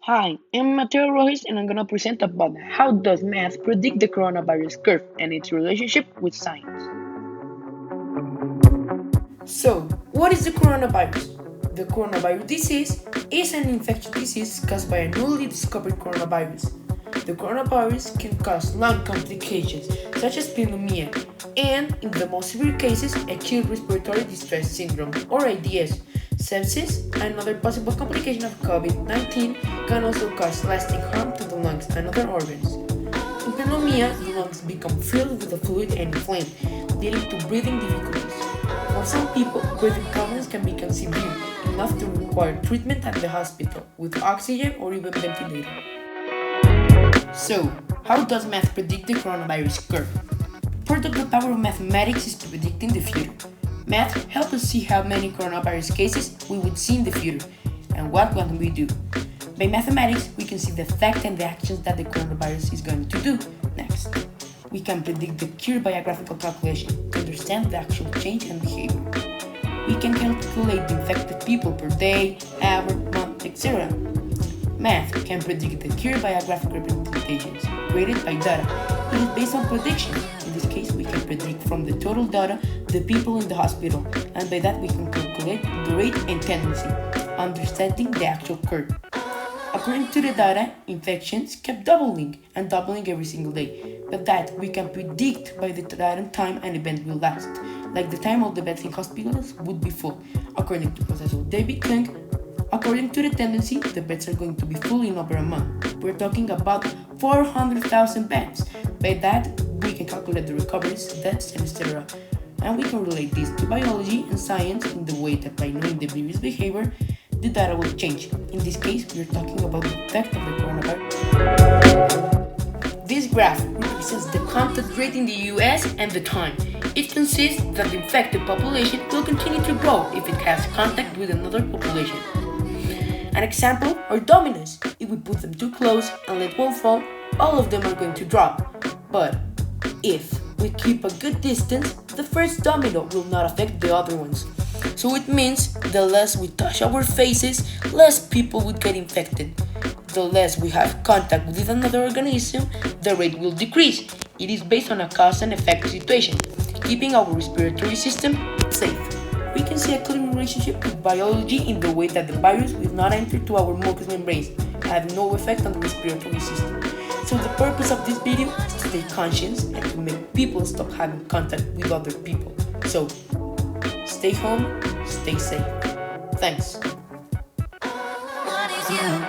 Hi, I'm Mateo Rojas and I'm gonna present about how does math predict the coronavirus curve and its relationship with science. So, what is the coronavirus? The coronavirus disease is an infectious disease caused by a newly discovered coronavirus. The coronavirus can cause lung complications such as pneumonia and, in the most severe cases, acute respiratory distress syndrome or ADS. Sepsis, another possible complication of COVID 19, can also cause lasting harm to the lungs and other organs. In pneumonia, the lungs become filled with the fluid and inflamed, leading to breathing difficulties. For some people, breathing problems can become severe enough to require treatment at the hospital with oxygen or even ventilator. So, how does math predict the coronavirus curve? Part of the power of mathematics is to predicting the future. Math helps us see how many coronavirus cases we would see in the future and what can we do. By mathematics, we can see the effect and the actions that the coronavirus is going to do next. We can predict the cure by a graphical calculation to understand the actual change and behavior. We can calculate the infected people per day, hour, month, etc. Math can predict the cure by a graphic representations created by data. It is based on prediction. In this case, we can predict from the total data the people in the hospital, and by that we can calculate the rate and tendency, understanding the actual curve. According to the data, infections kept doubling and doubling every single day, but that we can predict by the time an event will last, like the time all the beds in hospitals would be full. According to Professor David Kung, according to the tendency, the beds are going to be full in over a month. We're talking about 400,000 beds. By that, we can calculate the recoveries, deaths, and etc. And we can relate this to biology and science in the way that by knowing the virus behavior, the data will change. In this case, we are talking about the effect of the coronavirus. This graph represents the contact rate in the US and the time. It consists that the infected population will continue to grow if it has contact with another population. An example are dominoes. If we put them too close and let one fall, all of them are going to drop. But if we keep a good distance, the first domino will not affect the other ones. So it means the less we touch our faces, less people would get infected. The less we have contact with another organism, the rate will decrease. It is based on a cause and effect situation, keeping our respiratory system safe. We can see a clear relationship with biology in the way that the virus will not enter to our mucous membranes, have no effect on the respiratory system. So the purpose of this video is to stay conscious and to make people stop having contact with other people. So, stay home, stay safe. Thanks. What is you?